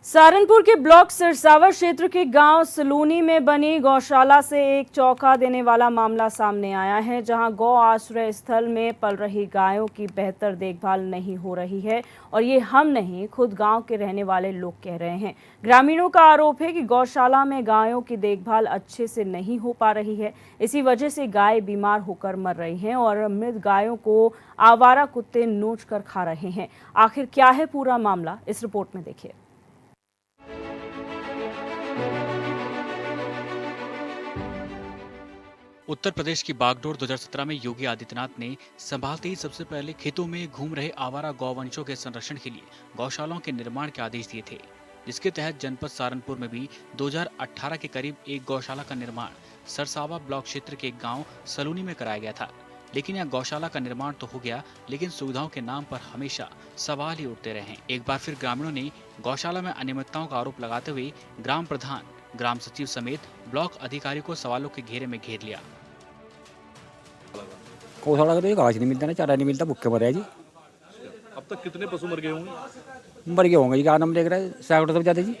सहारनपुर के ब्लॉक सिरसावर क्षेत्र के गांव सलूनी में बनी गौशाला से एक चौंका देने वाला मामला सामने आया है, जहां गौ आश्रय स्थल में पल रही गायों की बेहतर देखभाल नहीं हो रही है। और ये हम नहीं, खुद गांव के रहने वाले लोग कह रहे हैं। ग्रामीणों का आरोप है कि गौशाला में गायों की देखभाल अच्छे से नहीं हो पा रही है। इसी वजह से गाय बीमार होकर मर रही हैं और मृत गायों को आवारा कुत्ते नोच कर खा रहे हैं। आखिर क्या है पूरा मामला, इस रिपोर्ट में देखिए। उत्तर प्रदेश की बागडोर 2017 में योगी आदित्यनाथ ने संभालते ही सबसे पहले खेतों में घूम रहे आवारा गौवंशों के संरक्षण के लिए गौशालाओं के निर्माण के आदेश दिए थे, जिसके तहत जनपद सहारनपुर में भी 2018 के करीब एक गौशाला का निर्माण सरसावा ब्लॉक क्षेत्र के गांव सलूनी में कराया गया था। लेकिन यह गौशाला का निर्माण तो हो गया, लेकिन सुविधाओं के नाम पर हमेशा सवाल ही उठते रहे। एक बार फिर ग्रामीणों ने गौशाला में अनियमितताओं का आरोप लगाते हुए ग्राम प्रधान, ग्राम सचिव समेत ब्लॉक अधिकारी को सवालों के घेरे में घेर लिया। गौशाला का तो ये घास नहीं मिलता ना, चारा नहीं मिलता, भूखे मरे हैं जी। अब तक कितने पशु मर गए होंगे? मर गए होंगे जी, क्या नाम देख रहे हैं, सैकड़ों तक जाते जी।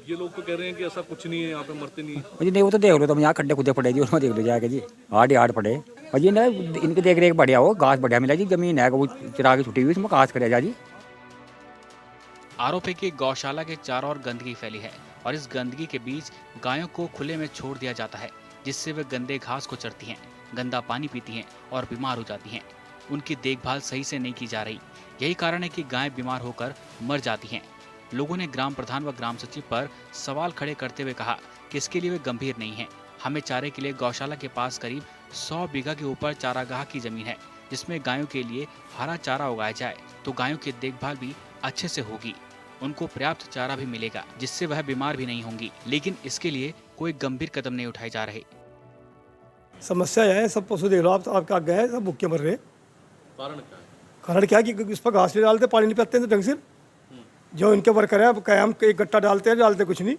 ये लोग तो कह रहे हैं कि ऐसा कुछ नहीं है, यहाँ पे मरते नहीं है। जी नहीं, वो तो देख लो, तुम यहाँ खड्डे खुदे पड़े जी, उसमें देख लो जाके जी, हार्ड ही हार्ड पड़े। और जी ना, इनकी देख रेख बढ़िया हो, घास बढ़िया मिला जी, जमीन है वो चिरा के छुट्टी हुई, इसमें घास करे जा जी। आरोप है कि गौशाला के चारों ओर गंदगी फैली है और इस गंदगी के बीच गायों को खुले में छोड़ दिया जाता है, जिससे वे गंदे घास को चरती हैं, गंदा पानी पीती हैं और बीमार हो जाती हैं। उनकी देखभाल सही से नहीं की जा रही, यही कारण है कि गायें बीमार होकर मर जाती हैं। लोगों ने ग्राम प्रधान व ग्राम सचिव पर सवाल खड़े करते हुए कहा कि इसके लिए वे गंभीर नहीं हैं। हमें चारे के लिए गौशाला के पास करीब 100 बीघा के ऊपर चारागाह की जमीन है, जिसमें गायों के लिए हरा चारा उगाया जाए तो गायों की देखभाल भी अच्छे से होगी, उनको पर्याप्त चारा भी मिलेगा, जिससे वह बीमार भी नहीं होंगी। लेकिन इसके लिए कोई गंभीर कदम नहीं उठाए जा रहे। समस्या है, सब पशु देख लो आप, आपके आगे है, सब भूखे मर रहे। कारण क्या है? कारण क्या है कि इस पर घास नहीं डालते, पानी नहीं पिलाते ढंग से। जो इनके वर्कर है, क्या हम एक गट्टा डालते कुछ नहीं।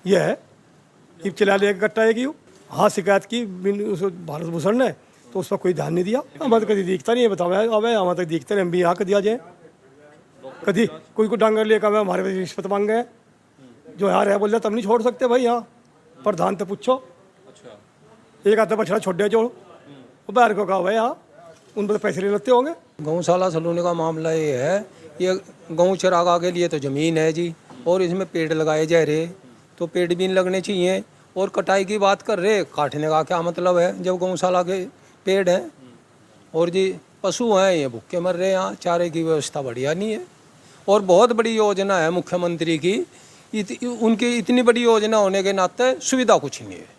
ये है कि चला ले एक गट्टा एक। हाँ, शिकायत की उस भारत भूषण ने, तो उस पर कोई ध्यान नहीं दिया। हमारे कभी दिखता नहीं है, बताओ अब हमारे तक दिखते नहीं, हम भी यहाँ कर दिया जाए। कभी कोई को डांगर लेकर हमारे पास रिश्वत मांग गए, जो यहाँ रह बोल रहे तब नहीं छोड़ सकते भाई। यहाँ प्रधान तो पूछो, एक आधा बछड़ा छोड़ दे जो बाहर को कहा भाई, यहाँ उन पर पैसे ले लेते होंगे। गौशाला सलूनी का मामला ये है, ये गौ चरागाह के लिए तो ज़मीन है जी, और इसमें पेड़ लगाए जा रहे, तो पेड़ भी लगने चाहिए। और कटाई की बात कर रहे, काटने का क्या मतलब है जब गौशाला के पेड़ हैं। और जी पशु हैं, ये भूखे मर रहे हैं, यहाँ चारे की व्यवस्था बढ़िया नहीं है। और बहुत बड़ी योजना है मुख्यमंत्री की, उनकी इतनी बड़ी योजना होने के नाते सुविधा कुछ नहीं है।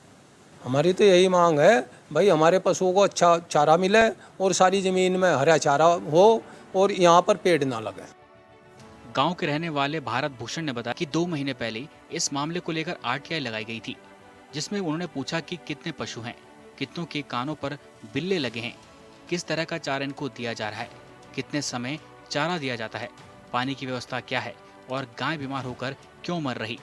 हमारी तो यही मांग है भाई, हमारे पशुओं को अच्छा चारा मिले और सारी ज़मीन में हरा चारा हो और यहाँ पर पेड़ ना लगे। गांव के रहने वाले भारत भूषण ने बताया कि 2 महीने पहले इस मामले को लेकर आरटीआई लगाई गई थी, जिसमें उन्होंने पूछा कि कितने पशु हैं, कितनों के कानों पर बिल्ले लगे हैं, किस तरह का चारा इनको दिया जा रहा है, कितने समय चारा दिया जाता है, पानी की व्यवस्था क्या है और गाय बीमार होकर क्यों मर रही।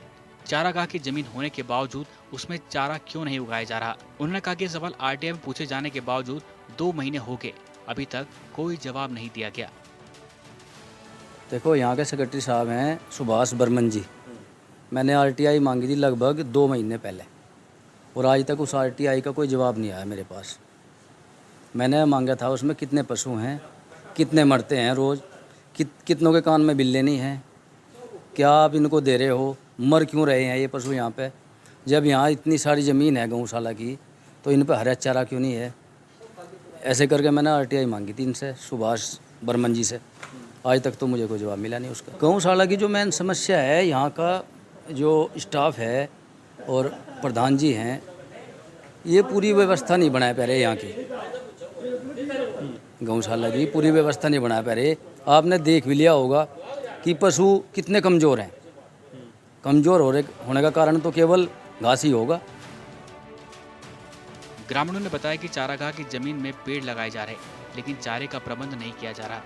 चारागाह की जमीन होने के बावजूद उसमें चारा क्यों नहीं उगाया जा रहा। उन्होंने कहा कि सवाल आरटीआई में पूछे जाने के बावजूद 2 महीने हो गए, अभी तक कोई जवाब नहीं दिया गया। देखो, यहाँ के सेक्रेटरी साहब हैं सुभाष बर्मन जी। मैंने आरटीआई मांगी थी लगभग 2 महीने पहले, और आज तक उस आरटीआई का कोई जवाब नहीं आया मेरे पास। मैंने मांगा था उसमें कितने पशु हैं, कितने मरते हैं रोज़, कितनों के कान में बिल्ले नहीं हैं, क्या आप इनको दे रहे हो, मर क्यों रहे हैं ये पशु यहाँ पे। जब यहाँ इतनी सारी ज़मीन है गौशाला की, तो इन पर हरा चारा क्यों नहीं है। ऐसे करके मैंने आरटीआई मांगी थी इनसे, सुभाष बर्मन जी से। आज तक तो मुझे कोई जवाब मिला नहीं उसका। गौशाला की जो मेन समस्या है, यहाँ का जो स्टाफ है और प्रधान जी हैं, ये पूरी व्यवस्था नहीं बना पा रहे। यहाँ की गौशाला की पूरी व्यवस्था नहीं बना पा रहे। आपने देख भी लिया होगा कि पशु कितने कमज़ोर हैं। कमज़ोर होने का कारण तो केवल घास ही होगा। ग्रामीणों ने बताया कि चारागाह की जमीन में पेड़ लगाए जा रहे, लेकिन चारे का प्रबंध नहीं किया जा रहा।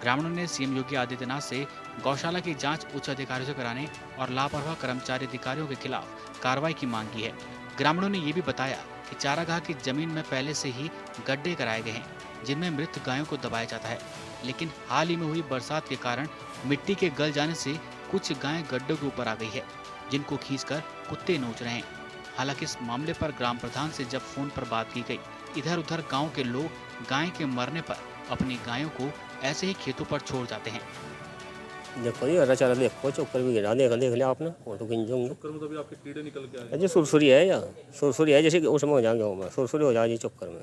ग्रामीणों ने सीएम योगी आदित्यनाथ से गौशाला की जांच उच्च अधिकारियों से कराने और लापरवाह कर्मचारी अधिकारियों के खिलाफ कार्रवाई की मांग की है। ग्रामीणों ने ये भी बताया कि चारागाह की जमीन में पहले से ही गड्ढे कराए गए हैं, जिनमें मृत गायों को दबाया जाता है, लेकिन हाल ही में हुई बरसात के कारण मिट्टी के गल जाने से कुछ गायें गड्ढों के ऊपर आ गई है, जिनको खींचकर कुत्ते नोच रहे हैं। हालांकि इस मामले पर ग्राम प्रधान से जब फोन पर बात की गई, इधर उधर गांव के लोग गाय के मरने पर अपनी गायों को ऐसे ही खेतों पर छोड़ जाते हैं। देखो ये हरा चारा देखो, चोकर भी गिरा, देख लिया आपने, वो तो गिन जाऊंगे। चक्कर में तो अभी आपके कीड़े निकल के आए हैं। जी सुरसुरी है या सुरसुरी है, जैसे उसमें हो जाएंगे में सुरसुरी हो जाएगी चक्कर में,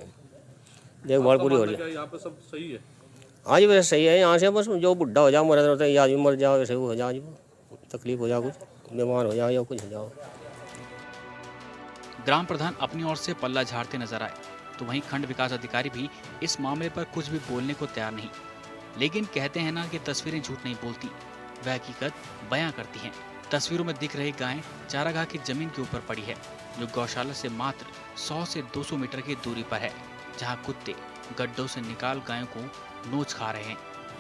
देखभाल पूरी हो रही है। क्या यहाँ पे सब सही है? हाँ जी वैसे सही है, यहाँ से बस जो बुढ़ा हो जाओ मर जाता है, या आदमी मर जाओ, वैसे हो जाए, तकलीफ हो जाए, कुछ बीमार हो जाओ या कुछ हो जाओ। ग्राम प्रधान अपनी ओर से पल्ला झाड़ते नजर आए, तो वहीं खंड विकास अधिकारी भी इस मामले पर कुछ भी बोलने को तैयार नहीं। लेकिन कहते हैं ना कि तस्वीरें झूठ नहीं बोलती, वह हकीकत बयां करती हैं। तस्वीरों में दिख रही गाय चारागाह की जमीन के ऊपर पड़ी है, जो गौशाला से मात्र 100 से 200 मीटर की दूरी पर है, जहां कुत्ते गड्ढों से निकाल गायों को नोच खा रहे हैं।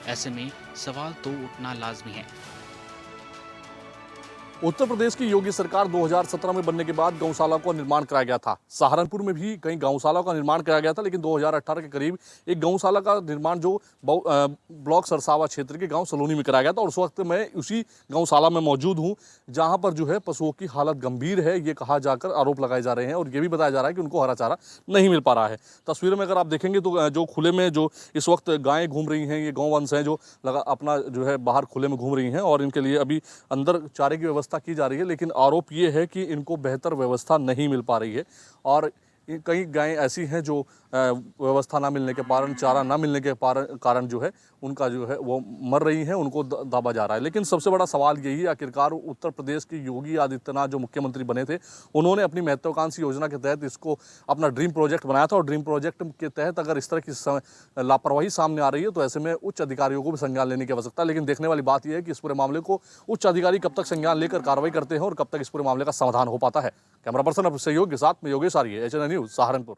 ऐसे में सवाल तो उठना लाजमी है। उत्तर प्रदेश की योगी सरकार 2017 में बनने के बाद गौशाला का निर्माण कराया गया था। सहारनपुर में भी कई गौशाला का निर्माण कराया गया था, लेकिन 2018 के करीब एक गौशाला का निर्माण जो ब्लॉक सरसावा क्षेत्र के गांव सलोनी में कराया गया था। और उस वक्त मैं उसी गौशाला में मौजूद हूं, जहां पर जो है पशुओं की हालत गंभीर है, ये कहा जाकर आरोप लगाए जा रहे हैं और ये भी बताया जा रहा है कि उनको हरा चारा नहीं मिल पा रहा है। तस्वीर में अगर आप देखेंगे तो जो खुले में जो इस वक्त गायें घूम रही हैं, ये गौवंश हैं जो अपना जो है बाहर खुले में घूम रही हैं और इनके लिए अभी अंदर चारे की व्यवस्था की जा रही है। लेकिन आरोप ये है कि इनको बेहतर व्यवस्था नहीं मिल पा रही है और कई गायें ऐसी हैं जो व्यवस्था ना मिलने के कारण, चारा ना मिलने के कारण जो है उनका जो है वो मर रही हैं, उनको दाबा जा रहा है। लेकिन सबसे बड़ा सवाल यही है, आखिरकार उत्तर प्रदेश के योगी आदित्यनाथ जो मुख्यमंत्री बने थे, उन्होंने अपनी महत्वाकांक्षी योजना के तहत इसको अपना ड्रीम प्रोजेक्ट बनाया था और ड्रीम प्रोजेक्ट के तहत अगर इस तरह की लापरवाही सामने आ रही है तो ऐसे में उच्च अधिकारियों को भी संज्ञान लेने की आवश्यकता है। लेकिन देखने वाली बात यह है कि इस पूरे मामले को उच्च अधिकारी कब तक संज्ञान लेकर कार्रवाई करते हैं और कब तक इस पूरे मामले का समाधान हो पाता है। कैमरा पर्सन अब सहयोग के साथ में योगेश आर्य, HNI न्यूज़, सहारनपुर।